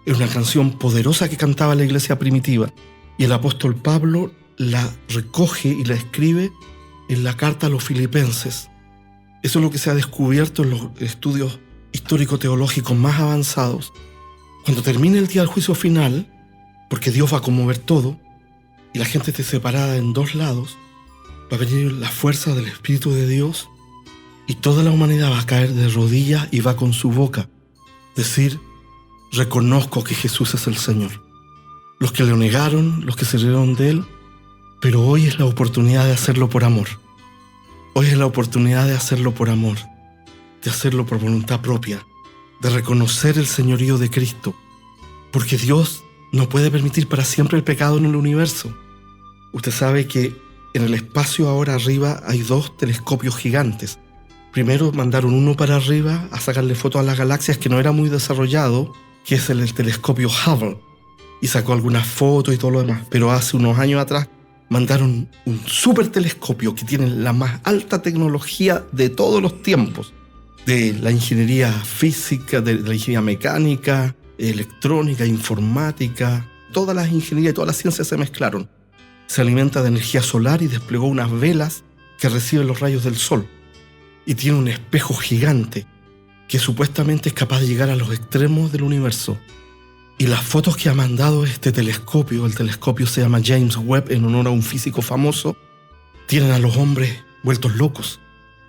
Era una canción poderosa que cantaba la iglesia primitiva. Y el apóstol Pablo la recoge y la escribe en la carta a los filipenses. Eso es lo que se ha descubierto en los estudios histórico-teológicos más avanzados. Cuando termine el día del juicio final, porque Dios va a conmover todo, y la gente esté separada en dos lados, va a venir la fuerza del Espíritu de Dios, y toda la humanidad va a caer de rodillas y va con su boca decir: reconozco que Jesús es el Señor. Los que le negaron, los que se rieron de Él, pero hoy es la oportunidad de hacerlo por amor. Hoy es la oportunidad de hacerlo por amor, de hacerlo por voluntad propia, de reconocer el señorío de Cristo, porque Dios no puede permitir para siempre el pecado en el universo. Usted sabe que en el espacio ahora arriba hay 2 telescopios gigantes. Primero mandaron uno para arriba a sacarle fotos a las galaxias, que no era muy desarrollado, que es el telescopio Hubble, y sacó algunas fotos y todo lo demás. Pero hace unos años atrás mandaron un super telescopio que tiene la más alta tecnología de todos los tiempos, de la ingeniería física, de la ingeniería mecánica, electrónica, informática. Todas las ingenierías y todas las ciencias se mezclaron. Se alimenta de energía solar y desplegó unas velas que reciben los rayos del sol. Y tiene un espejo gigante que supuestamente es capaz de llegar a los extremos del universo. Y las fotos que ha mandado este telescopio, el telescopio se llama James Webb en honor a un físico famoso, tienen a los hombres vueltos locos.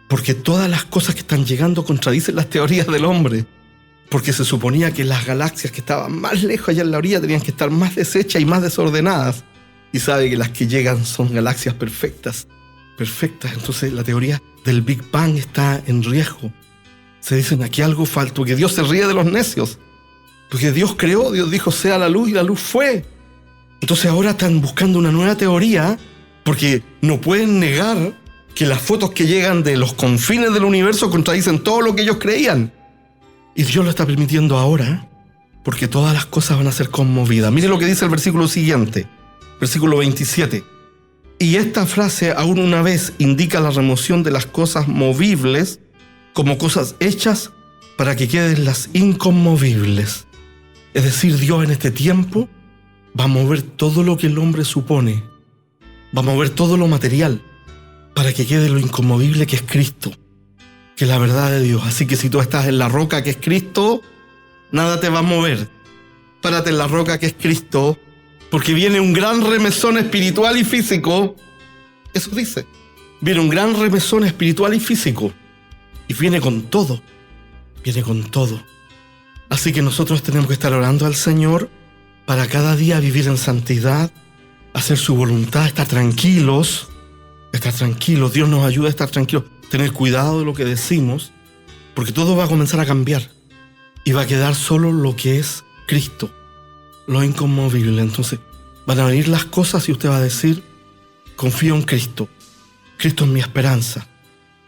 Porque todas las cosas que están llegando contradicen las teorías del hombre. Porque se suponía que las galaxias que estaban más lejos allá en la orilla tenían que estar más deshechas y más desordenadas. Y sabe que las que llegan son galaxias perfectas. Entonces la teoría del Big Bang está en riesgo. Se dicen aquí algo falta, porque Dios se ríe de los necios. Porque Dios creó, Dios dijo sea la luz y la luz fue. Entonces ahora están buscando una nueva teoría porque no pueden negar que las fotos que llegan de los confines del universo contradicen todo lo que ellos creían. Y Dios lo está permitiendo ahora porque todas las cosas van a ser conmovidas. Mire lo que dice el versículo siguiente, versículo 27. Y esta frase aún una vez indica la remoción de las cosas movibles como cosas hechas para que queden las inconmovibles. Es decir, Dios en este tiempo va a mover todo lo que el hombre supone, va a mover todo lo material para que quede lo inconmovible que es Cristo, que la verdad de Dios. Así que si tú estás en la roca que es Cristo, nada te va a mover. Párate en la roca que es Cristo, porque viene un gran remesón espiritual y físico. Eso dice. Viene un gran remesón espiritual y físico. Y viene con todo. Viene con todo. Así que nosotros tenemos que estar orando al Señor para cada día vivir en santidad, hacer su voluntad, estar tranquilos. Dios nos ayuda a estar tranquilos, tener cuidado de lo que decimos, porque todo va a comenzar a cambiar y va a quedar solo lo que es Cristo, lo inconmovible. Entonces van a venir las cosas y usted va a decir: confío en Cristo. Cristo es mi esperanza.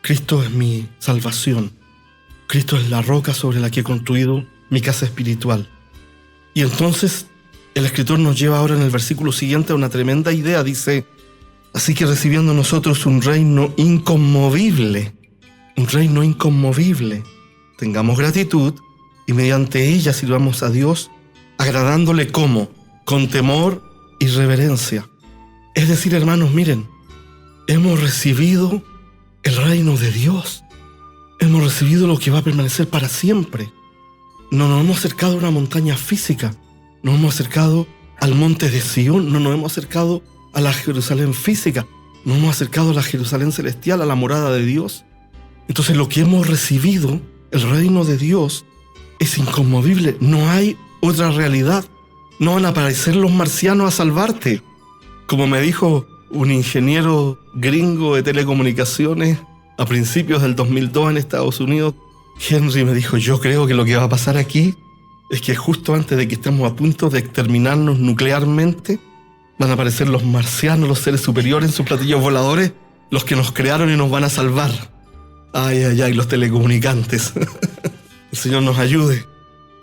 Cristo es mi salvación. Cristo es la roca sobre la que he construido mi casa espiritual. Y entonces el escritor nos lleva ahora en el versículo siguiente a una tremenda idea. Dice: así que recibiendo nosotros un reino inconmovible, tengamos gratitud y mediante ella sirvamos a Dios, agradándole ¿cómo? Con temor y reverencia. Es decir, hermanos, miren, hemos recibido el reino de Dios. Hemos recibido lo que va a permanecer para siempre. No nos hemos acercado a una montaña física, nos hemos acercado al monte de Sion, no nos hemos acercado a la Jerusalén física, nos hemos acercado a la Jerusalén celestial, a la morada de Dios. Entonces lo que hemos recibido, el reino de Dios, es inconmovible. No hay otra realidad. No van a aparecer los marcianos a salvarte. Como me dijo un ingeniero gringo de telecomunicaciones a principios del 2002 en Estados Unidos, Henry me dijo: yo creo que lo que va a pasar aquí es que justo antes de que estemos a punto de exterminarnos nuclearmente, van a aparecer los marcianos, los seres superiores en sus platillos voladores, los que nos crearon y nos van a salvar. Ay, los telecomunicantes. El Señor nos ayude.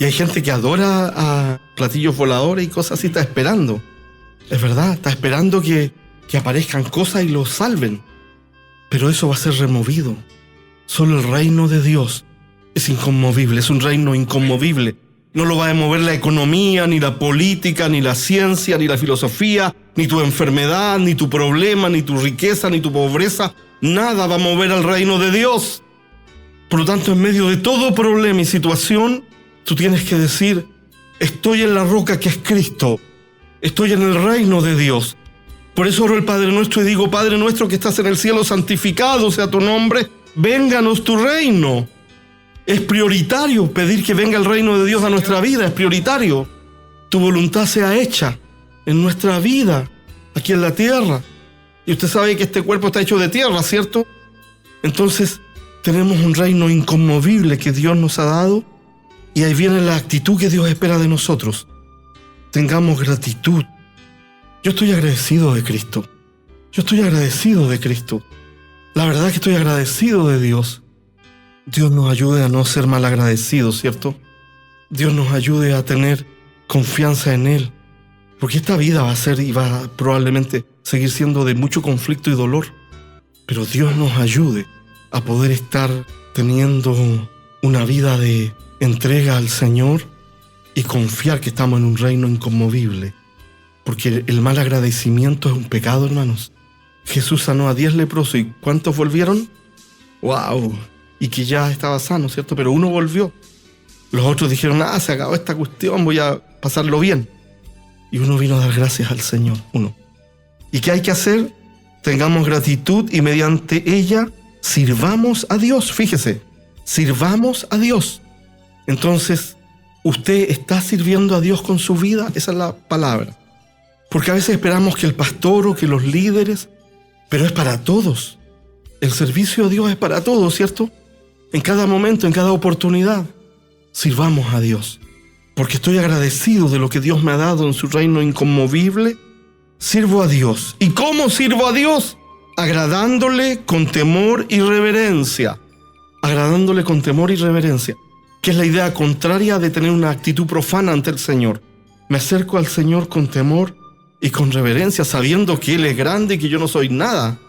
Y hay gente que adora a platillos voladores y cosas así, está esperando. Es verdad, está esperando que aparezcan cosas y los salven. Pero eso va a ser removido. Solo el reino de Dios es inconmovible, es un reino inconmovible. No lo va a mover la economía, ni la política, ni la ciencia, ni la filosofía, ni tu enfermedad, ni tu problema, ni tu riqueza, ni tu pobreza. Nada va a mover al reino de Dios. Por lo tanto, en medio de todo problema y situación, tú tienes que decir: estoy en la roca que es Cristo. Estoy en el reino de Dios. Por eso oro el Padre Nuestro y digo: Padre nuestro que estás en el cielo, santificado sea tu nombre. Vénganos tu reino. Es prioritario pedir que venga el reino de Dios a nuestra vida, es prioritario. Tu voluntad sea hecha en nuestra vida, aquí en la tierra. Y usted sabe que este cuerpo está hecho de tierra, ¿cierto? Entonces, tenemos un reino inconmovible que Dios nos ha dado, y ahí viene la actitud que Dios espera de nosotros. Tengamos gratitud. Yo estoy agradecido de Cristo. La verdad es que estoy agradecido de Dios. Dios nos ayude a no ser mal agradecidos, ¿cierto? Dios nos ayude a tener confianza en Él. Porque esta vida va a ser y va a probablemente seguir siendo de mucho conflicto y dolor. Pero Dios nos ayude a poder estar teniendo una vida de entrega al Señor y confiar que estamos en un reino inconmovible. Porque el mal agradecimiento es un pecado, hermanos. Jesús sanó a 10 leprosos y ¿cuántos volvieron? ¡Wow! Y que ya estaba sano, ¿cierto? Pero uno volvió. Los otros dijeron: se acabó esta cuestión, voy a pasarlo bien. Y uno vino a dar gracias al Señor, uno. ¿Y qué hay que hacer? Tengamos gratitud y mediante ella sirvamos a Dios. Fíjese, sirvamos a Dios. Entonces, ¿usted está sirviendo a Dios con su vida? Esa es la palabra. Porque a veces esperamos que el pastor o que los líderes, pero es para todos. El servicio a Dios es para todos, ¿cierto? En cada momento, en cada oportunidad, sirvamos a Dios. Porque estoy agradecido de lo que Dios me ha dado en su reino inconmovible. Sirvo a Dios. ¿Y cómo sirvo a Dios? Agradándole con temor y reverencia. Agradándole con temor y reverencia. Que es la idea contraria de tener una actitud profana ante el Señor. Me acerco al Señor con temor y con reverencia, sabiendo que Él es grande y que yo no soy nada.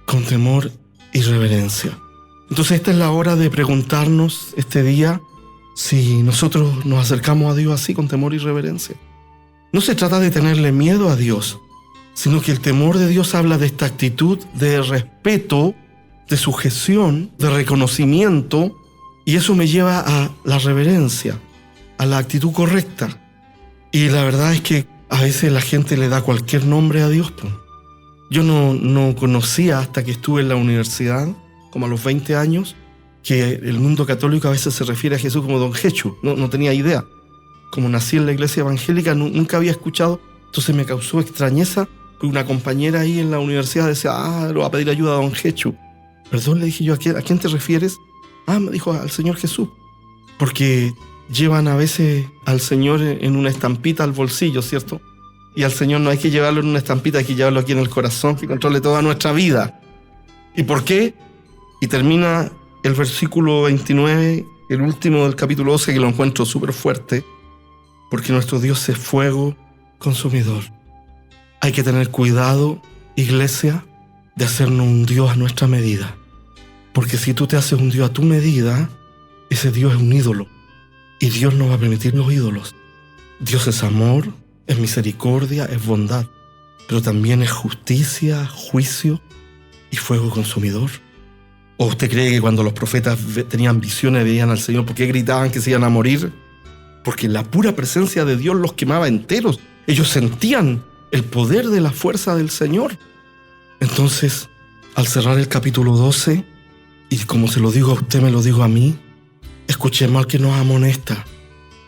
Con temor y reverencia. Entonces esta es la hora de preguntarnos este día si nosotros nos acercamos a Dios así, con temor y reverencia. No se trata de tenerle miedo a Dios, sino que el temor de Dios habla de esta actitud de respeto de sujeción, de reconocimiento, y eso me lleva a la reverencia, a la actitud correcta. Y la verdad es que a veces la gente le da cualquier nombre a Dios. Yo no conocía hasta que estuve en la universidad, como a los 20 años, que el mundo católico a veces se refiere a Jesús como Don Jechu. No tenía idea. Como nací en la iglesia evangélica, nunca había escuchado. Entonces me causó extrañeza, porque una compañera ahí en la universidad decía, lo va a pedir ayuda a Don Jechu. Perdón, le dije yo, ¿a quién te refieres? Me dijo, al Señor Jesús. Porque llevan a veces al Señor en una estampita al bolsillo, ¿cierto? Y al Señor no hay que llevarlo en una estampita, hay que llevarlo aquí en el corazón, que controle toda nuestra vida. ¿Y por qué? Y termina el versículo 29, el último del capítulo 12, que lo encuentro súper fuerte, porque nuestro Dios es fuego consumidor. Hay que tener cuidado, iglesia, de hacernos un Dios a nuestra medida. Porque si tú te haces un Dios a tu medida, ese Dios es un ídolo. Y Dios no va a permitir los ídolos. Dios es amor, es misericordia, es bondad, pero también es justicia, juicio y fuego consumidor. ¿O usted cree que cuando los profetas tenían visiones veían al Señor, por qué gritaban que se iban a morir? Porque la pura presencia de Dios los quemaba enteros. Ellos sentían el poder de la fuerza del Señor. Entonces, al cerrar el capítulo 12, y como se lo digo a usted, me lo digo a mí, escuchemos al que nos amonesta,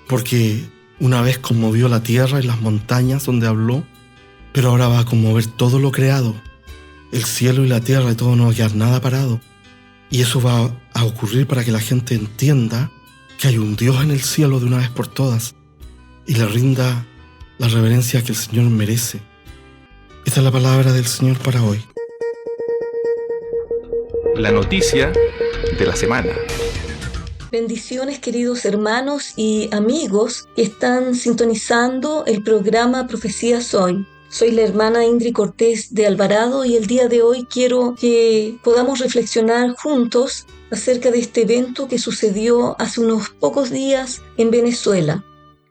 porque una vez conmovió la tierra y las montañas donde habló, pero ahora va a conmover todo lo creado, el cielo y la tierra, y todo no va a quedar nada parado. Y eso va a ocurrir para que la gente entienda que hay un Dios en el cielo de una vez por todas y le rinda la reverencia que el Señor merece. Esta es la palabra del Señor para hoy. La noticia de la semana. Bendiciones, queridos hermanos y amigos que están sintonizando el programa Profecías Hoy. Soy la hermana Indri Cortés de Alvarado y el día de hoy quiero que podamos reflexionar juntos acerca de este evento que sucedió hace unos pocos días en Venezuela.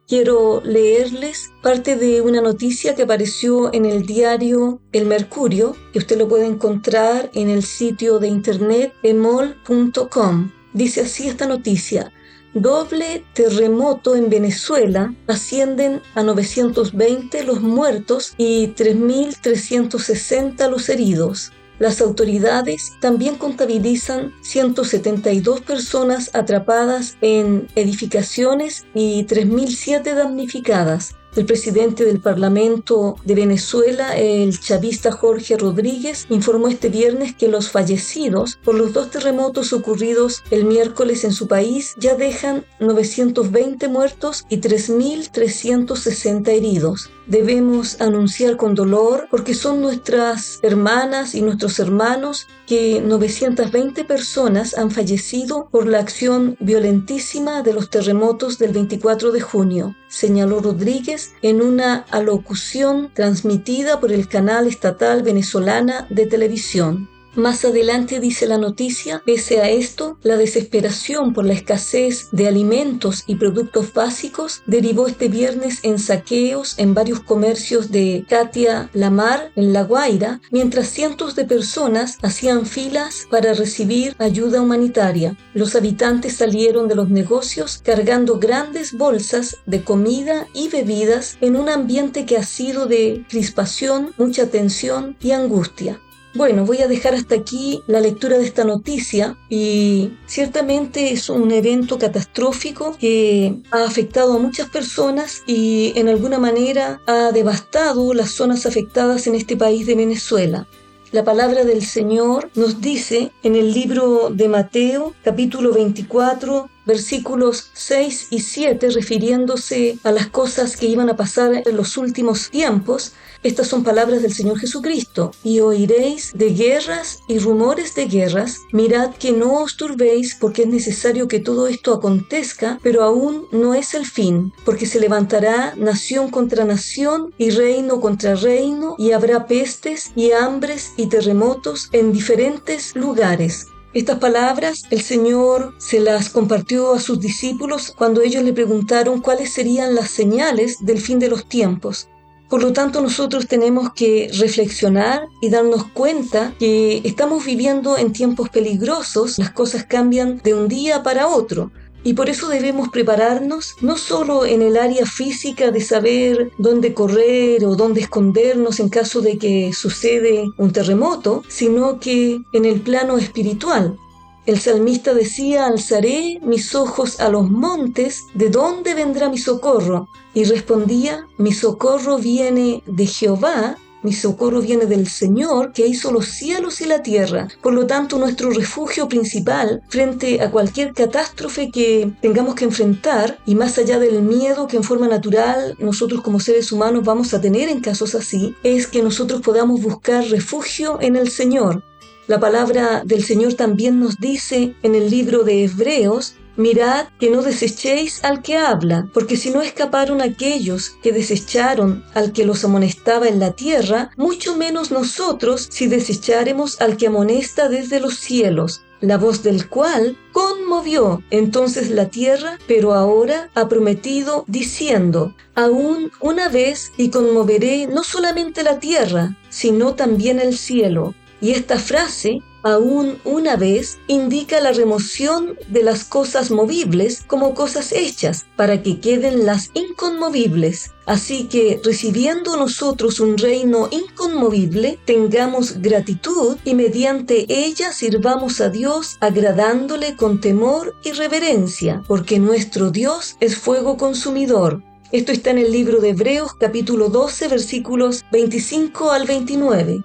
Quiero leerles parte de una noticia que apareció en el diario El Mercurio, que usted lo puede encontrar en el sitio de internet emol.com. Dice así esta noticia: doble terremoto en Venezuela, ascienden a 920 los muertos y 3.360 los heridos. Las autoridades también contabilizan 172 personas atrapadas en edificaciones y 3.007 damnificadas. El presidente del Parlamento de Venezuela, el chavista Jorge Rodríguez, informó este viernes que los fallecidos por los 2 terremotos ocurridos el miércoles en su país ya dejan 920 muertos y 3.360 heridos. Debemos anunciar con dolor, porque son nuestras hermanas y nuestros hermanos, que 920 personas han fallecido por la acción violentísima de los terremotos del 24 de junio, señaló Rodríguez en una alocución transmitida por el canal estatal venezolana de televisión. Más adelante dice la noticia: pese a esto, la desesperación por la escasez de alimentos y productos básicos derivó este viernes en saqueos en varios comercios de Katia Lamar, en La Guaira, mientras cientos de personas hacían filas para recibir ayuda humanitaria. Los habitantes salieron de los negocios cargando grandes bolsas de comida y bebidas en un ambiente que ha sido de crispación, mucha tensión y angustia. Bueno, voy a dejar hasta aquí la lectura de esta noticia y ciertamente es un evento catastrófico que ha afectado a muchas personas y en alguna manera ha devastado las zonas afectadas en este país de Venezuela. La palabra del Señor nos dice en el libro de Mateo, capítulo 24, versículos 6 y 7, refiriéndose a las cosas que iban a pasar en los últimos tiempos. Estas son palabras del Señor Jesucristo: y oiréis de guerras y rumores de guerras, mirad que no os turbéis, porque es necesario que todo esto acontezca, pero aún no es el fin, porque se levantará nación contra nación y reino contra reino, y habrá pestes y hambres y terremotos en diferentes lugares. Estas palabras el Señor se las compartió a sus discípulos cuando ellos le preguntaron cuáles serían las señales del fin de los tiempos. Por lo tanto, nosotros tenemos que reflexionar y darnos cuenta que estamos viviendo en tiempos peligrosos. Las cosas cambian de un día para otro. Y por eso debemos prepararnos, no solo en el área física de saber dónde correr o dónde escondernos en caso de que sucede un terremoto, sino que en el plano espiritual. El salmista decía: alzaré mis ojos a los montes, ¿de dónde vendrá mi socorro? Y respondía: mi socorro viene de Jehová, mi socorro viene del Señor, que hizo los cielos y la tierra. Por lo tanto, nuestro refugio principal frente a cualquier catástrofe que tengamos que enfrentar, y más allá del miedo que en forma natural nosotros como seres humanos vamos a tener en casos así, es que nosotros podamos buscar refugio en el Señor. La palabra del Señor también nos dice en el libro de Hebreos: mirad que no desechéis al que habla, porque si no escaparon aquellos que desecharon al que los amonestaba en la tierra, mucho menos nosotros si desecháremos al que amonesta desde los cielos, la voz del cual conmovió entonces la tierra, pero ahora ha prometido diciendo: aún una vez y conmoveré no solamente la tierra, sino también el cielo. Y esta frase, aún una vez, indica la remoción de las cosas movibles como cosas hechas, para que queden las inconmovibles. Así que, recibiendo nosotros un reino inconmovible, tengamos gratitud y mediante ella sirvamos a Dios, agradándole con temor y reverencia, porque nuestro Dios es fuego consumidor. Esto está en el libro de Hebreos, capítulo 12, versículos 25 al 29.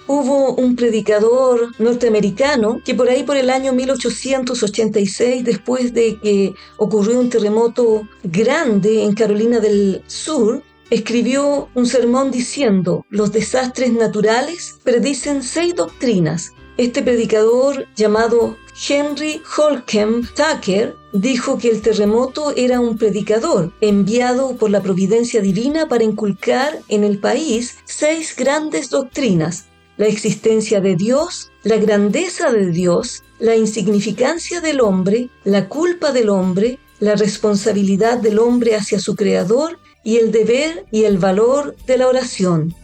Hubo un predicador norteamericano que por ahí por el año 1886, después de que ocurrió un terremoto grande en Carolina del Sur, escribió un sermón diciendo: los desastres naturales predicen 6 doctrinas. Este predicador, llamado Henry Holcomb Tucker, dijo que el terremoto era un predicador enviado por la providencia divina para inculcar en el país 6 grandes doctrinas: la existencia de Dios, la grandeza de Dios, la insignificancia del hombre, la culpa del hombre, la responsabilidad del hombre hacia su Creador y el deber y el valor de la oración.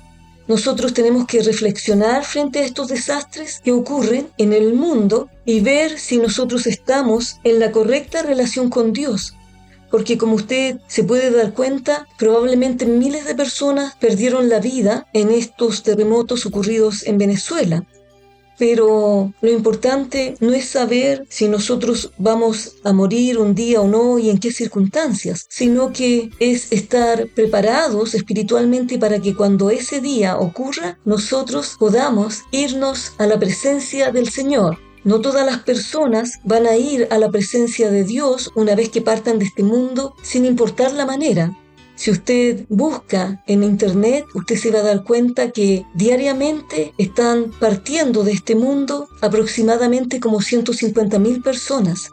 Nosotros tenemos que reflexionar frente a estos desastres que ocurren en el mundo y ver si nosotros estamos en la correcta relación con Dios. Porque como usted se puede dar cuenta, probablemente miles de personas perdieron la vida en estos terremotos ocurridos en Venezuela. Pero lo importante no es saber si nosotros vamos a morir un día o no y en qué circunstancias, sino que es estar preparados espiritualmente para que cuando ese día ocurra, nosotros podamos irnos a la presencia del Señor. No todas las personas van a ir a la presencia de Dios una vez que partan de este mundo, sin importar la manera. Si usted busca en internet, usted se va a dar cuenta que diariamente están partiendo de este mundo aproximadamente como 150.000 personas.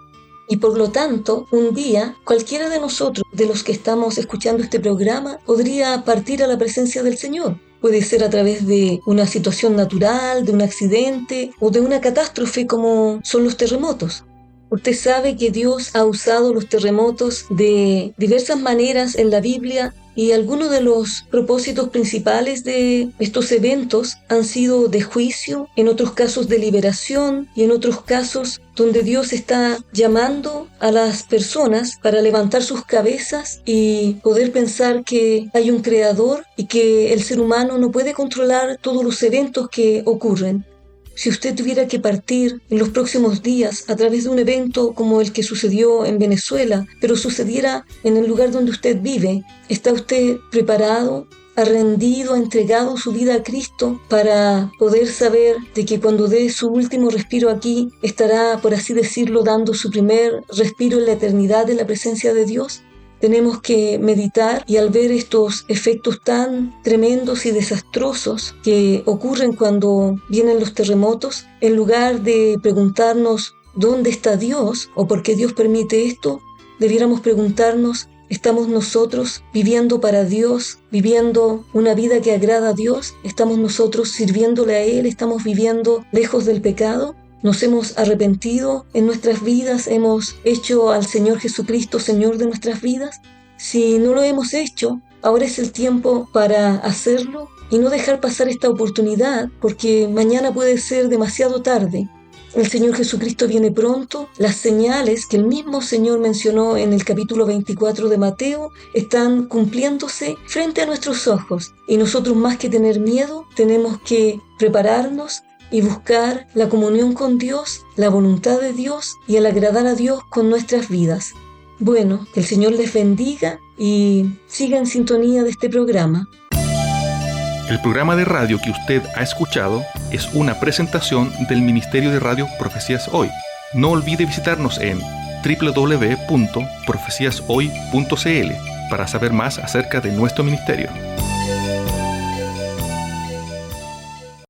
Y por lo tanto, un día, cualquiera de nosotros, de los que estamos escuchando este programa, podría partir a la presencia del Señor. Puede ser a través de una situación natural, de un accidente o de una catástrofe como son los terremotos. Usted sabe que Dios ha usado los terremotos de diversas maneras en la Biblia y algunos de los propósitos principales de estos eventos han sido de juicio, en otros casos de liberación y en otros casos donde Dios está llamando a las personas para levantar sus cabezas y poder pensar que hay un creador y que el ser humano no puede controlar todos los eventos que ocurren. Si usted tuviera que partir en los próximos días a través de un evento como el que sucedió en Venezuela, pero sucediera en el lugar donde usted vive, ¿está usted preparado? ¿Ha rendido, ha entregado su vida a Cristo para poder saber de que cuando dé su último respiro aquí, estará, por así decirlo, dando su primer respiro en la eternidad en la presencia de Dios? Tenemos que meditar y al ver estos efectos tan tremendos y desastrosos que ocurren cuando vienen los terremotos, en lugar de preguntarnos ¿dónde está Dios? ¿O por qué Dios permite esto? Debiéramos preguntarnos, ¿estamos nosotros viviendo para Dios, viviendo una vida que agrada a Dios? ¿Estamos nosotros sirviéndole a Él? ¿Estamos viviendo lejos del pecado? ¿Nos hemos arrepentido en nuestras vidas? ¿Hemos hecho al Señor Jesucristo Señor de nuestras vidas? Si no lo hemos hecho, Ahora es el tiempo para hacerlo y no dejar pasar esta oportunidad, porque mañana puede ser demasiado tarde. El Señor Jesucristo viene pronto. Las señales que el mismo Señor mencionó en el capítulo 24 de Mateo están cumpliéndose frente a nuestros ojos. Y nosotros, más que tener miedo, tenemos que prepararnos y buscar la comunión con Dios, la voluntad de Dios y el agradar a Dios con nuestras vidas. Bueno, que el Señor les bendiga y siga en sintonía de este programa. El programa de radio que usted ha escuchado es una presentación del Ministerio de Radio Profecías Hoy. No olvide visitarnos en www.profeciashoy.cl para saber más acerca de nuestro ministerio.